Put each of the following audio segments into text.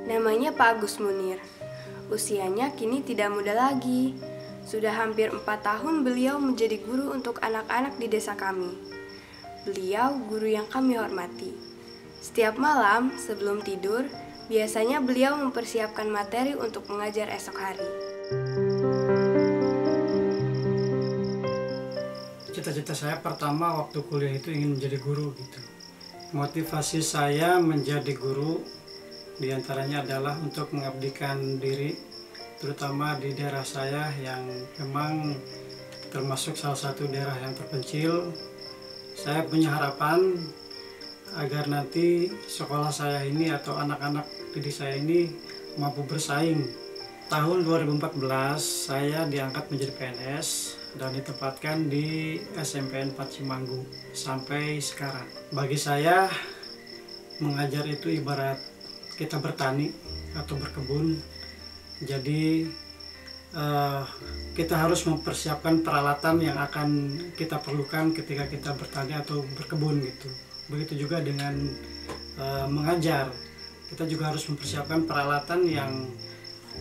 Namanya Pak Agus Munir. Usianya kini tidak muda lagi. Sudah hampir 4 tahun beliau menjadi guru untuk anak-anak di desa kami. Beliau guru yang kami hormati. Setiap malam sebelum tidur, biasanya beliau mempersiapkan materi untuk mengajar esok hari. Cita-cita saya pertama waktu kuliah itu ingin menjadi guru gitu. Motivasi saya menjadi guru diantaranya adalah untuk mengabdikan diri, terutama di daerah saya yang memang termasuk salah satu daerah yang terpencil. Saya punya harapan agar nanti sekolah saya ini atau anak-anak didik saya ini mampu bersaing. Tahun 2014 saya diangkat menjadi PNS dan ditempatkan di SMPN 4 Cimanggu sampai sekarang. Bagi saya mengajar itu ibarat kita bertani atau berkebun. Jadi kita harus mempersiapkan peralatan yang akan kita perlukan ketika kita bertani atau berkebun gitu. Begitu juga dengan mengajar, kita juga harus mempersiapkan peralatan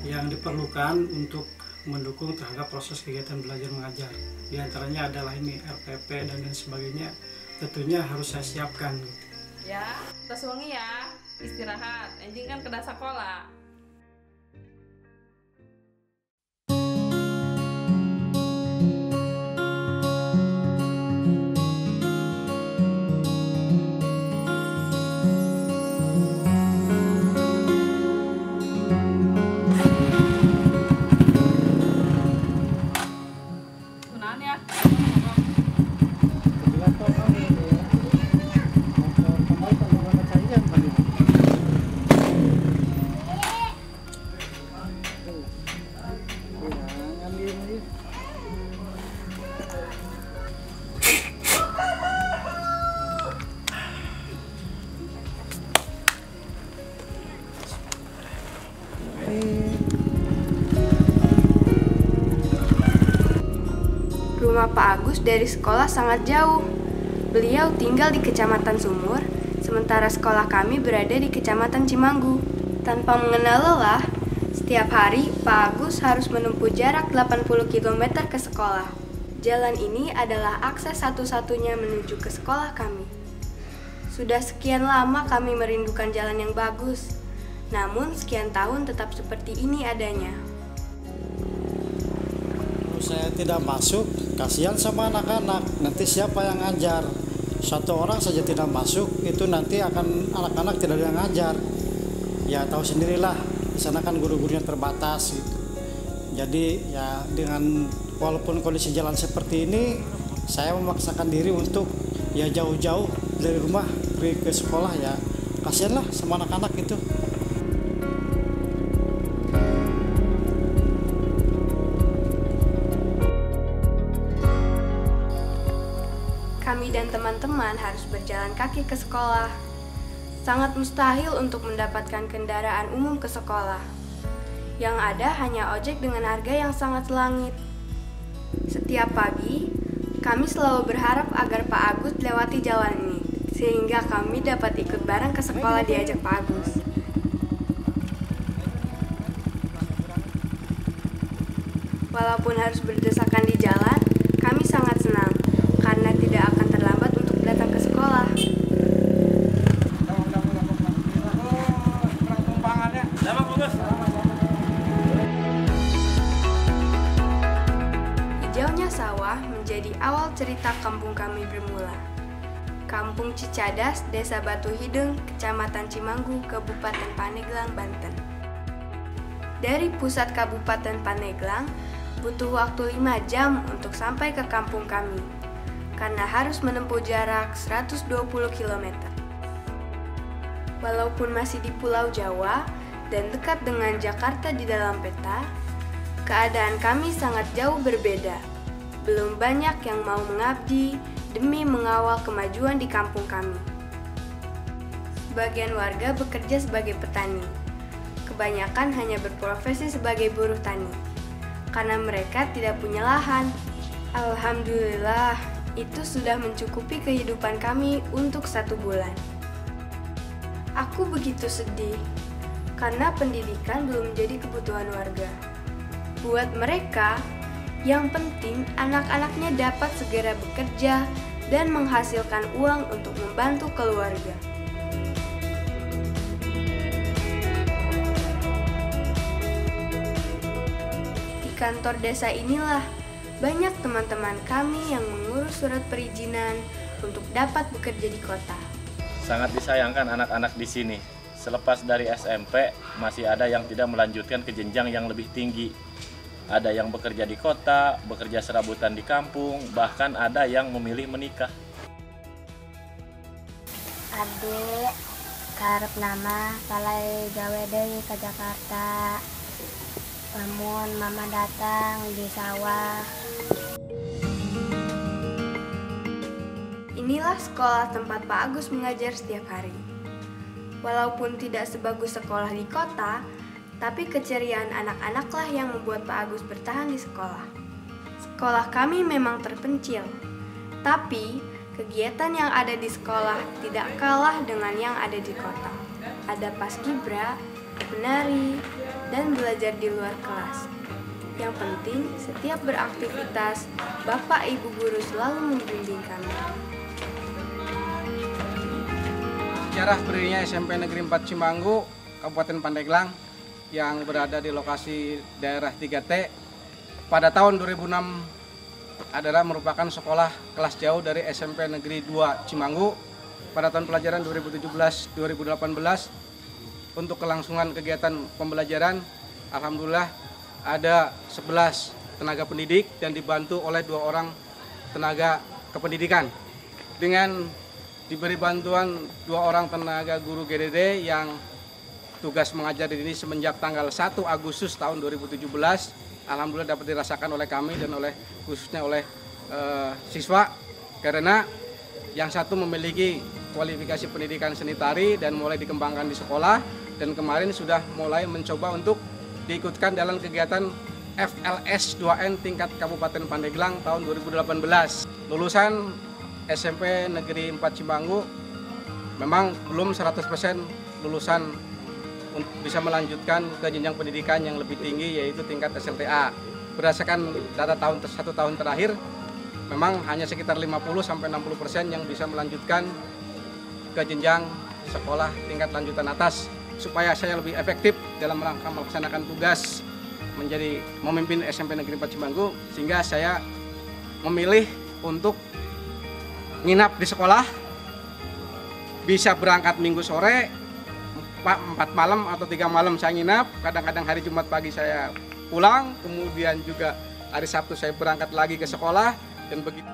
yang diperlukan untuk mendukung terhadap proses kegiatan belajar mengajar. Di antaranya adalah ini RPP dan lain sebagainya, tentunya harus saya siapkan gitu. Ya, tos wengi ya, istirahat. Anjing kan kena sekolah. Rumah Pak Agus dari sekolah sangat jauh. Beliau tinggal di Kecamatan Sumur, sementara sekolah kami berada di Kecamatan Cimanggu. Tanpa mengenal lelah, setiap hari Pak Agus harus menempuh jarak 80 km ke sekolah. Jalan ini adalah akses satu-satunya menuju ke sekolah kami. Sudah sekian lama kami merindukan jalan yang bagus, namun sekian tahun tetap seperti ini adanya. Saya tidak masuk, kasihan sama anak-anak, nanti siapa yang ngajar? Satu orang saja tidak masuk, itu nanti akan anak-anak tidak ada yang ngajar. Ya tahu sendirilah, di sana kan guru-gurunya terbatas gitu. Jadi ya dengan walaupun kondisi jalan seperti ini, saya memaksakan diri untuk ya jauh-jauh dari rumah ke sekolah ya. Kasihanlah sama anak-anak itu. Kami dan teman-teman harus berjalan kaki ke sekolah. Sangat mustahil untuk mendapatkan kendaraan umum ke sekolah. Yang ada hanya ojek dengan harga yang sangat selangit. Setiap pagi, kami selalu berharap agar Pak Agus lewati jalan ini, sehingga kami dapat ikut bareng ke sekolah diajak Pak Agus. Walaupun harus berdesakan di jalan, kami sangat senang karena tidak akan terlambat untuk datang ke sekolah. Hijaunya sawah menjadi awal cerita kampung kami bermula. Kampung Cicadas, Desa Batu Hideng, Kecamatan Cimanggu, Kabupaten Pandeglang, Banten. Dari pusat Kabupaten Pandeglang, butuh waktu 5 jam untuk sampai ke kampung kami, karena harus menempuh jarak 120 km. Walaupun masih di Pulau Jawa dan dekat dengan Jakarta di dalam peta, keadaan kami sangat jauh berbeda. Belum banyak yang mau mengabdi demi mengawal kemajuan di kampung kami. Sebagian warga bekerja sebagai petani. Kebanyakan hanya berprofesi sebagai buruh tani, karena mereka tidak punya lahan. Alhamdulillah, itu sudah mencukupi kehidupan kami untuk 1 bulan. Aku begitu sedih karena pendidikan belum menjadi kebutuhan warga. Buat mereka, yang penting anak-anaknya dapat segera bekerja dan menghasilkan uang untuk membantu keluarga. Di kantor desa inilah banyak teman-teman kami yang mengurus surat perizinan untuk dapat bekerja di kota. Sangat disayangkan anak-anak di sini. Selepas dari SMP, masih ada yang tidak melanjutkan ke jenjang yang lebih tinggi. Ada yang bekerja di kota, bekerja serabutan di kampung, bahkan ada yang memilih menikah. Adik, karep nama salai gawe deui ke Jakarta. Lamun mama datang di sawah. Inilah sekolah tempat Pak Agus mengajar setiap hari. Walaupun tidak sebagus sekolah di kota, tapi keceriaan anak-anaklah yang membuat Pak Agus bertahan di sekolah. Sekolah kami memang terpencil, tapi kegiatan yang ada di sekolah tidak kalah dengan yang ada di kota. Ada paskibra, menari, dan belajar di luar kelas. Yang penting, setiap beraktivitas, Bapak Ibu guru selalu membimbing kami. Sejarah berdirinya SMP Negeri 4 Cimanggu, Kabupaten Pandeglang, yang berada di lokasi daerah 3T, pada tahun 2006 adalah merupakan sekolah kelas jauh dari SMP Negeri 2 Cimanggu. Pada tahun pelajaran 2017-2018, untuk kelangsungan kegiatan pembelajaran, alhamdulillah ada 11 tenaga pendidik dan dibantu oleh 2 orang tenaga kependidikan. Dengan diberi bantuan 2 orang tenaga guru GDD yang tugas mengajar di sini semenjak tanggal 1 Agustus tahun 2017, alhamdulillah dapat dirasakan oleh kami dan khususnya oleh siswa, karena yang satu memiliki kualifikasi pendidikan seni tari dan mulai dikembangkan di sekolah, dan kemarin sudah mulai mencoba untuk diikutkan dalam kegiatan FLS 2N tingkat Kabupaten Pandeglang tahun 2018. Lulusan SMP Negeri 4 Cimanggu memang belum 100% lulusan bisa melanjutkan ke jenjang pendidikan yang lebih tinggi, yaitu tingkat SLTA. Berdasarkan data satu tahun terakhir, memang hanya sekitar 50-60% yang bisa melanjutkan ke jenjang sekolah tingkat lanjutan atas. Supaya saya lebih efektif dalam rangka melaksanakan tugas menjadi memimpin SMP Negeri 4 Cimanggu, sehingga saya memilih untuk nginap di sekolah, bisa berangkat minggu sore, 4 malam atau 3 malam saya nginap, kadang-kadang hari Jumat pagi saya pulang, kemudian juga hari Sabtu saya berangkat lagi ke sekolah, dan begitu.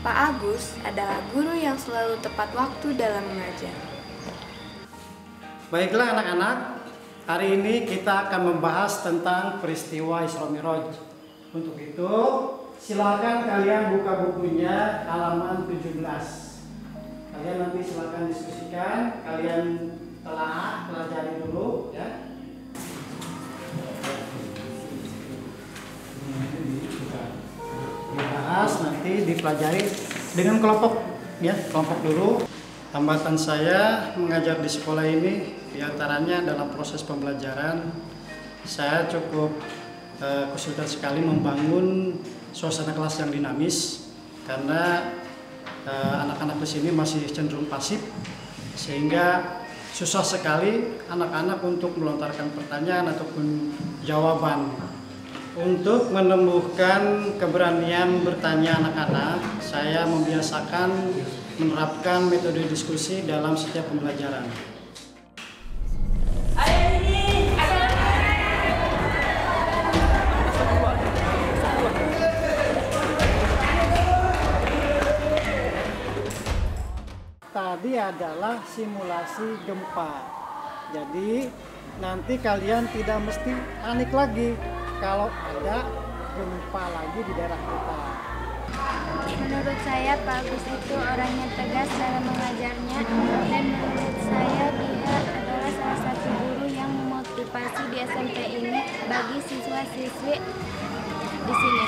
Pak Agus adalah guru yang selalu tepat waktu dalam mengajar. Baiklah anak-anak, hari ini kita akan membahas tentang peristiwa Isra Mi'raj. Untuk itu, silakan kalian buka bukunya halaman 17. Kalian nanti silakan diskusikan, kalian pelajari dulu ya. Dibahas, nanti dipelajari dengan kelompok ya, kelompok dulu. Hambatan saya mengajar di sekolah ini diantaranya dalam proses pembelajaran saya cukup kesulitan sekali membangun suasana kelas yang dinamis, karena anak-anak di sini masih cenderung pasif, sehingga susah sekali anak-anak untuk melontarkan pertanyaan ataupun jawaban. Untuk menumbuhkan keberanian bertanya anak-anak, saya membiasakan menerapkan metode diskusi dalam setiap pembelajaran. Tadi adalah simulasi gempa. Jadi nanti kalian tidak mesti panik lagi kalau ada gempa lagi di daerah kita. Menurut saya Pak Agus itu orangnya tegas dalam mengajarnya, dan menurut saya dia adalah salah satu guru yang memotivasi di SMP ini bagi siswa-siswi di sini.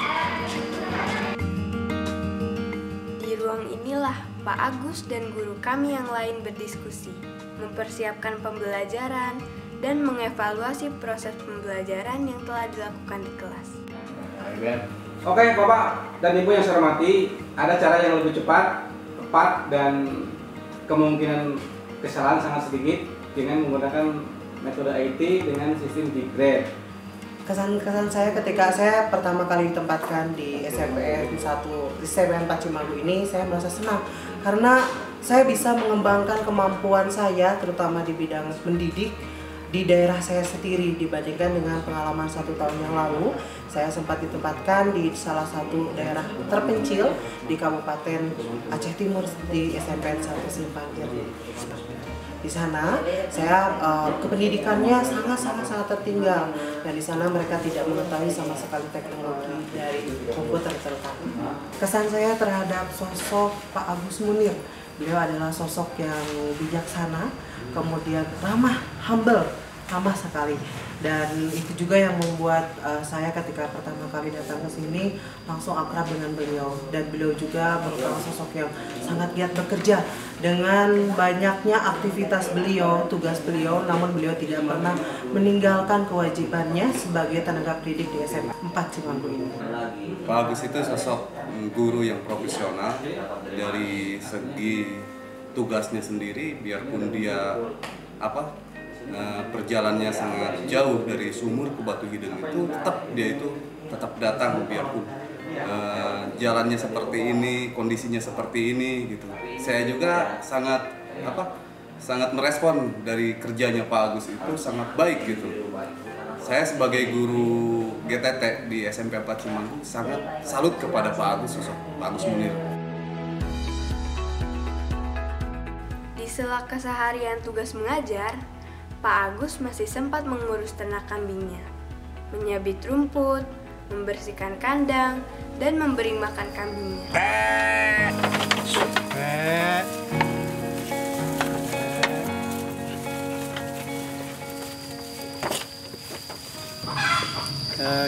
Di ruang inilah Pak Agus dan guru kami yang lain berdiskusi, mempersiapkan pembelajaran, dan mengevaluasi proses pembelajaran yang telah dilakukan di kelas. Oke, Bapak dan Ibu yang saya hormati, ada cara yang lebih cepat, tepat, dan kemungkinan kesalahan sangat sedikit dengan menggunakan metode IT dengan sistem G-grade. Kesan-kesan saya ketika saya pertama kali ditempatkan di SMPN 4 Cimanggu ini, saya merasa senang karena saya bisa mengembangkan kemampuan saya terutama di bidang mendidik di daerah saya sendiri dibandingkan dengan pengalaman 1 tahun yang lalu. Saya sempat ditempatkan di salah satu daerah terpencil di Kabupaten Aceh Timur di SMPN 1 Simpangkir. Di sana saya kependidikannya sangat tertinggal dan di sana mereka tidak mengetahui sama sekali teknologi dari komputer terutama. Kesan saya terhadap sosok Pak Agus Munir, beliau adalah sosok yang bijaksana, kemudian ramah, humble, ramah sekali. Dan itu juga yang membuat saya ketika pertama kali datang ke sini langsung akrab dengan beliau. Dan beliau juga merupakan sosok yang sangat giat bekerja dengan banyaknya aktivitas beliau, tugas beliau, namun beliau tidak pernah meninggalkan kewajibannya sebagai tenaga pendidik di SMA 4 Cimanggu ini. Pak Agus itu sosok guru yang profesional dari segi tugasnya sendiri, biarpun dia perjalanannya sangat jauh dari Sumur ke Batu Hideng itu tetap datang biarpun jalannya seperti ini, kondisinya seperti ini gitu. Saya juga sangat merespon dari kerjanya Pak Agus itu sangat baik gitu. Saya sebagai guru GTT di SMP 4 Cimanggu sangat salut kepada Pak Agus, sosok Pak Agus Munir. Di sela keseharian tugas mengajar, Pak Agus masih sempat mengurus ternak kambingnya, menyabit rumput, membersihkan kandang, dan memberi makan kambingnya.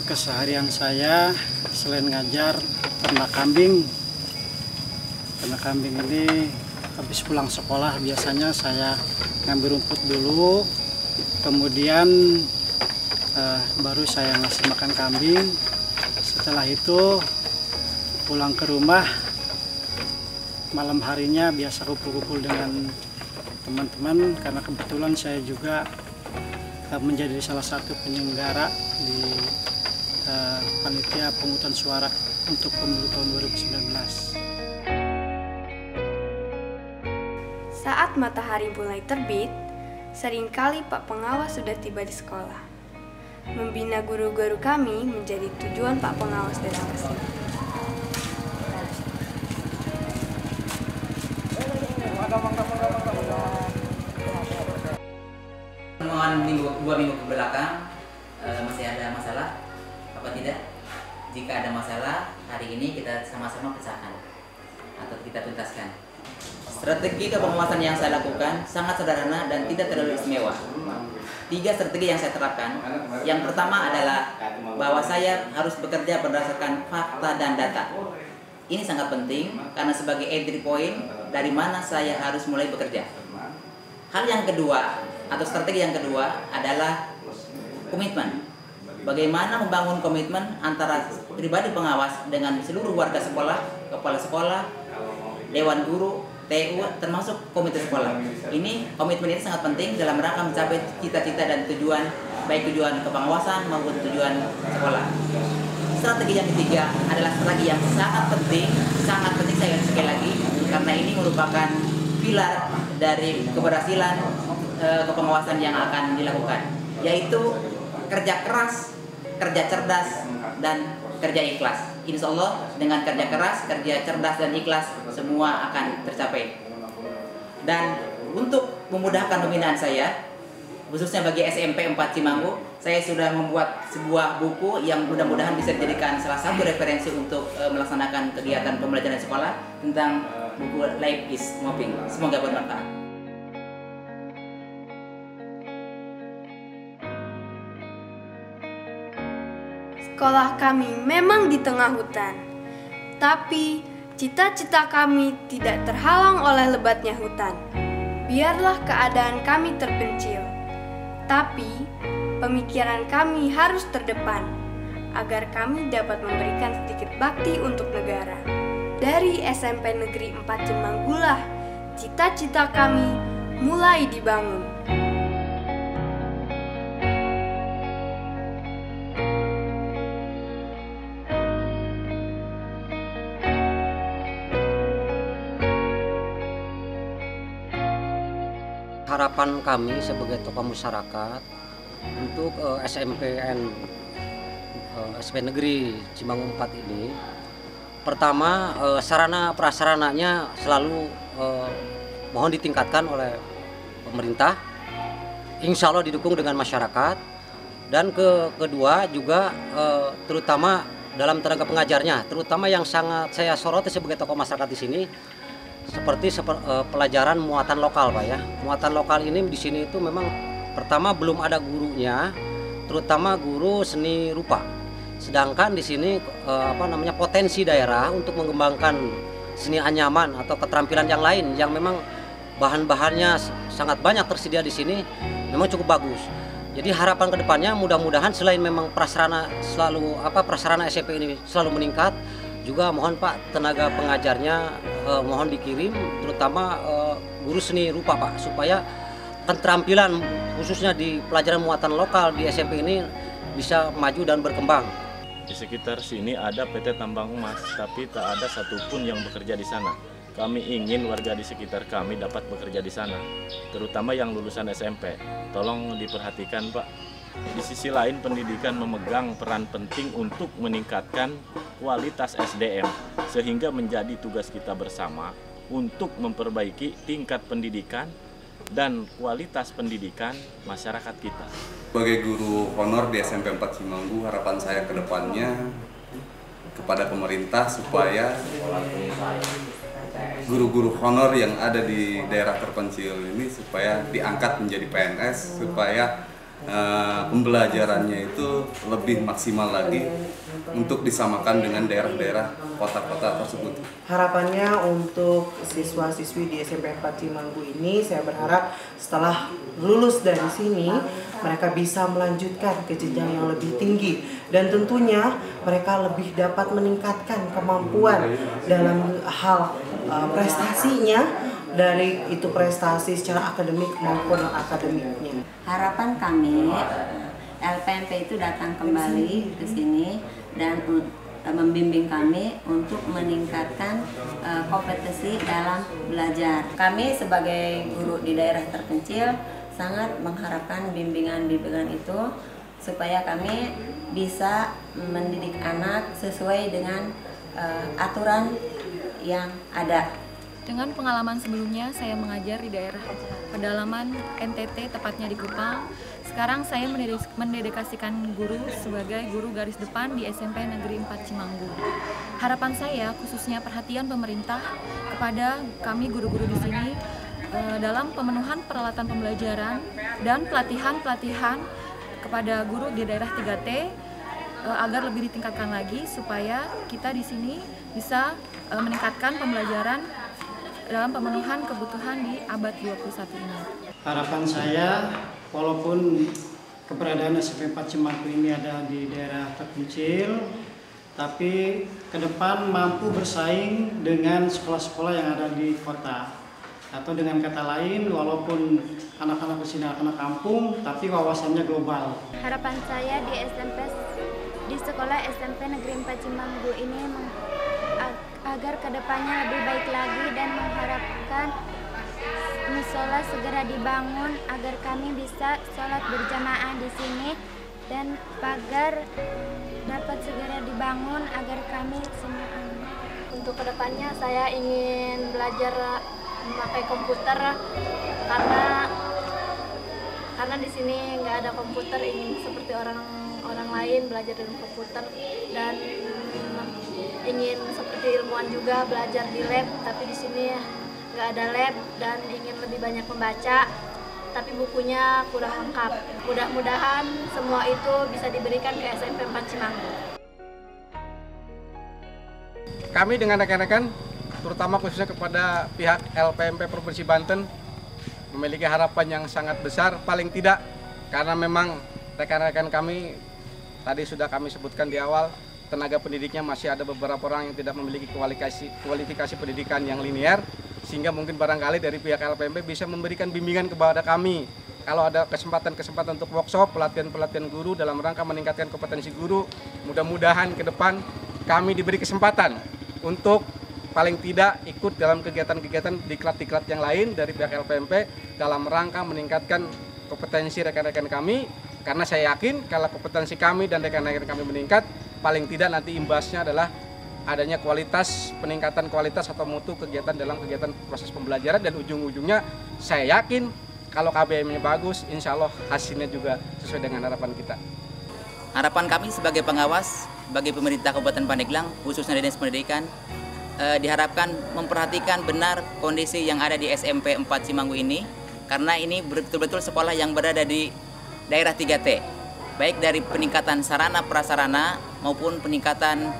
Keseharian saya selain ngajar ternak kambing ini habis pulang sekolah biasanya saya ngambil rumput dulu, kemudian baru saya ngasih makan kambing. Setelah itu pulang ke rumah, malam harinya biasa kumpul-kumpul dengan teman-teman karena kebetulan saya juga menjadi salah satu penyelenggara di panitia pemungutan suara untuk pemilu tahun 2019. Saat matahari mulai terbit, seringkali Pak Pengawas sudah tiba di sekolah. Membina guru-guru kami menjadi tujuan Pak Pengawas datang ke sini. Dua minggu ke belakang masih ada masalah apa tidak? Jika ada masalah, hari ini kita sama-sama pecahkan atau kita tuntaskan. Strategi kepengawasan yang saya lakukan sangat sederhana dan tidak terlalu istimewa. 3 strategi yang saya terapkan. Yang pertama adalah bahwa saya harus bekerja berdasarkan fakta dan data. Ini sangat penting karena sebagai entry point dari mana saya harus mulai bekerja. Hal yang kedua atau strategi yang kedua adalah komitmen. Bagaimana membangun komitmen antara pribadi pengawas dengan seluruh warga sekolah, kepala sekolah, dewan guru, TU, termasuk komite sekolah. Komitmen ini sangat penting dalam rangka mencapai cita-cita dan tujuan, baik tujuan kepengawasan maupun tujuan sekolah. Strategi yang ketiga adalah strategi yang sangat penting saya sekali lagi, karena ini merupakan pilar dari keberhasilan kepengawasan yang akan dilakukan, yaitu kerja keras, kerja cerdas, dan kerja ikhlas. Insya Allah dengan kerja keras, kerja cerdas, dan ikhlas semua akan tercapai. Dan untuk memudahkan pembinaan saya, khususnya bagi SMP 4 Cimanggu, saya sudah membuat sebuah buku yang mudah-mudahan bisa dijadikan salah satu referensi untuk melaksanakan kegiatan pembelajaran sekolah tentang buku Life is Moving. Semoga bermanfaat. Sekolah kami memang di tengah hutan, tapi Cita-cita kami tidak terhalang oleh lebatnya hutan. Biarlah keadaan kami terpencil, tapi pemikiran kami harus terdepan, agar kami dapat memberikan sedikit bakti untuk negara. Dari SMP Negeri 4 Cimanggulah, cita-cita kami mulai dibangun. Harapan kami sebagai tokoh masyarakat untuk SMP Negeri Cimanggu 4 ini, pertama sarana prasarananya selalu mohon ditingkatkan oleh pemerintah, insya Allah didukung dengan masyarakat, dan kedua juga terutama dalam tenaga pengajarnya, terutama yang sangat saya soroti sebagai tokoh masyarakat di sini, seperti pelajaran muatan lokal, Pak ya. Muatan lokal ini di sini itu memang pertama belum ada gurunya, terutama guru seni rupa. Sedangkan di sini potensi daerah untuk mengembangkan seni anyaman atau keterampilan yang lain yang memang bahan-bahannya sangat banyak tersedia di sini memang cukup bagus. Jadi harapan kedepannya mudah-mudahan selain memang prasarana SMP ini selalu meningkat, juga mohon Pak tenaga pengajarnya mohon dikirim, terutama guru seni rupa Pak, supaya keterampilan khususnya di pelajaran muatan lokal di SMP ini bisa maju dan berkembang. Di sekitar sini ada PT Tambang Emas, tapi tak ada satupun yang bekerja di sana. Kami ingin warga di sekitar kami dapat bekerja di sana, terutama yang lulusan SMP. Tolong diperhatikan Pak. Di sisi lain, pendidikan memegang peran penting untuk meningkatkan kualitas SDM, sehingga menjadi tugas kita bersama untuk memperbaiki tingkat pendidikan dan kualitas pendidikan masyarakat kita. Sebagai guru honor di SMP 4 Cimanggu, harapan saya ke depannya kepada pemerintah supaya guru-guru honor yang ada di daerah terpencil ini supaya diangkat menjadi PNS, supaya pembelajarannya itu lebih maksimal lagi untuk disamakan dengan daerah-daerah kota-kota tersebut. Harapannya untuk siswa-siswi di SMP 4 Cimanggu ini, saya berharap setelah lulus dari sini mereka bisa melanjutkan ke jenjang yang lebih tinggi, dan tentunya mereka lebih dapat meningkatkan kemampuan dalam hal prestasinya, dari itu prestasi secara akademik maupun non-akademiknya. Harapan kami LPMP itu datang kembali ke sini dan membimbing kami untuk meningkatkan kompetensi dalam belajar. Kami sebagai guru di daerah terpencil sangat mengharapkan bimbingan-bimbingan itu supaya kami bisa mendidik anak sesuai dengan aturan yang ada. Dengan pengalaman sebelumnya, saya mengajar di daerah pedalaman NTT, tepatnya di Kupang. Sekarang saya mendedikasikan guru sebagai guru garis depan di SMP Negeri 4 Cimanggu. Harapan saya, khususnya perhatian pemerintah kepada kami guru-guru di sini dalam pemenuhan peralatan pembelajaran dan pelatihan-pelatihan kepada guru di daerah 3T agar lebih ditingkatkan lagi supaya kita di sini bisa meningkatkan pembelajaran dalam pemenuhan kebutuhan di abad 21 ini. Harapan saya, walaupun keberadaan SMP 4 Cimanggu ini ada di daerah terpencil, tapi ke depan mampu bersaing dengan sekolah-sekolah yang ada di kota. Atau dengan kata lain, walaupun anak-anak di sini anak kampung, tapi wawasannya global. Harapan saya di sekolah SMP Negeri 4 Cimanggu ini agar kedepannya lebih baik lagi, dan mengharapkan musola segera dibangun agar kami bisa sholat berjamaah di sini, dan pagar dapat segera dibangun agar kami semua aman. Untuk kedepannya saya ingin belajar memakai komputer karena di sini nggak ada komputer, ingin seperti orang lain belajar dengan komputer, dan ingin seperti ilmuwan juga belajar di lab, tapi di sini nggak ada lab, dan ingin lebih banyak membaca, tapi bukunya kurang lengkap. Mudah-mudahan semua itu bisa diberikan ke SMP 4 Cimanggu. Kami dengan rekan-rekan terutama khususnya kepada pihak LPMP Provinsi Banten memiliki harapan yang sangat besar, paling tidak karena memang rekan-rekan kami tadi sudah kami sebutkan di awal, tenaga pendidiknya masih ada beberapa orang yang tidak memiliki kualifikasi pendidikan yang linear, sehingga mungkin barangkali dari pihak LPMP bisa memberikan bimbingan kepada kami kalau ada kesempatan-kesempatan untuk workshop, pelatihan-pelatihan guru dalam rangka meningkatkan kompetensi guru. Mudah-mudahan ke depan kami diberi kesempatan untuk paling tidak ikut dalam kegiatan-kegiatan diklat-diklat yang lain dari pihak LPMP dalam rangka meningkatkan kompetensi rekan-rekan kami, karena saya yakin kalau kompetensi kami dan rekan-rekan kami meningkat, paling tidak nanti imbasnya adalah adanya peningkatan kualitas atau mutu kegiatan dalam kegiatan proses pembelajaran, dan ujung-ujungnya saya yakin kalau KBM-nya bagus, insya Allah hasilnya juga sesuai dengan harapan kita. Harapan kami sebagai pengawas bagi pemerintah Kabupaten Pandeglang, khususnya Dinas Pendidikan, diharapkan memperhatikan benar kondisi yang ada di SMP 4 Cimanggu ini, karena ini betul-betul sekolah yang berada di daerah 3T, baik dari peningkatan sarana prasarana maupun peningkatan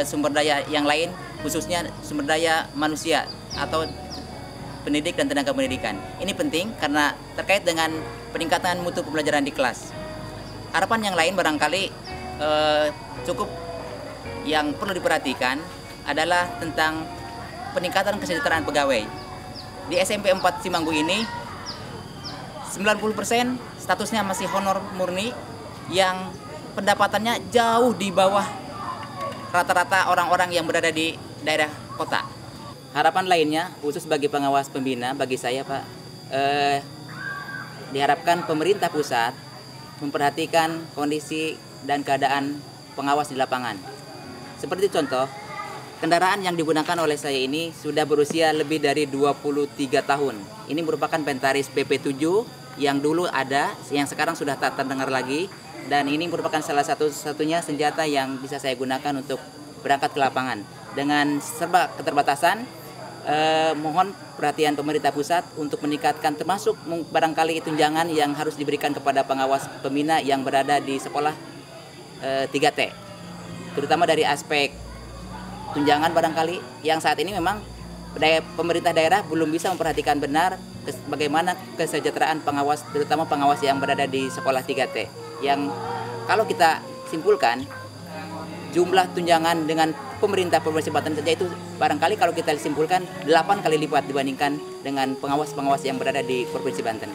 sumber daya yang lain, khususnya sumber daya manusia atau pendidik dan tenaga pendidikan. Ini penting karena terkait dengan peningkatan mutu pembelajaran di kelas. Harapan yang lain barangkali cukup yang perlu diperhatikan adalah tentang peningkatan kesejahteraan pegawai. Di SMP 4 Cimanggu ini 90% statusnya masih honor murni yang pendapatannya jauh di bawah rata-rata orang-orang yang berada di daerah kota. Harapan lainnya khusus bagi pengawas pembina, bagi saya Pak, diharapkan pemerintah pusat memperhatikan kondisi dan keadaan pengawas di lapangan. Seperti contoh, kendaraan yang digunakan oleh saya ini sudah berusia lebih dari 23 tahun. Ini merupakan Pentaris PP7 yang dulu ada, yang sekarang sudah tak terdengar lagi. Dan ini merupakan salah satu-satunya senjata yang bisa saya gunakan untuk berangkat ke lapangan. Dengan serba keterbatasan, mohon perhatian pemerintah pusat untuk meningkatkan, termasuk barangkali tunjangan yang harus diberikan kepada pengawas pembina yang berada di sekolah 3T. Terutama dari aspek tunjangan barangkali yang saat ini memang pemerintah daerah belum bisa memperhatikan benar bagaimana kesejahteraan pengawas, terutama pengawas yang berada di sekolah 3T. Yang kalau kita simpulkan, jumlah tunjangan dengan pemerintah Provinsi Banten saja itu barangkali kalau kita simpulkan 8 kali lipat dibandingkan dengan pengawas-pengawas yang berada di Provinsi Banten.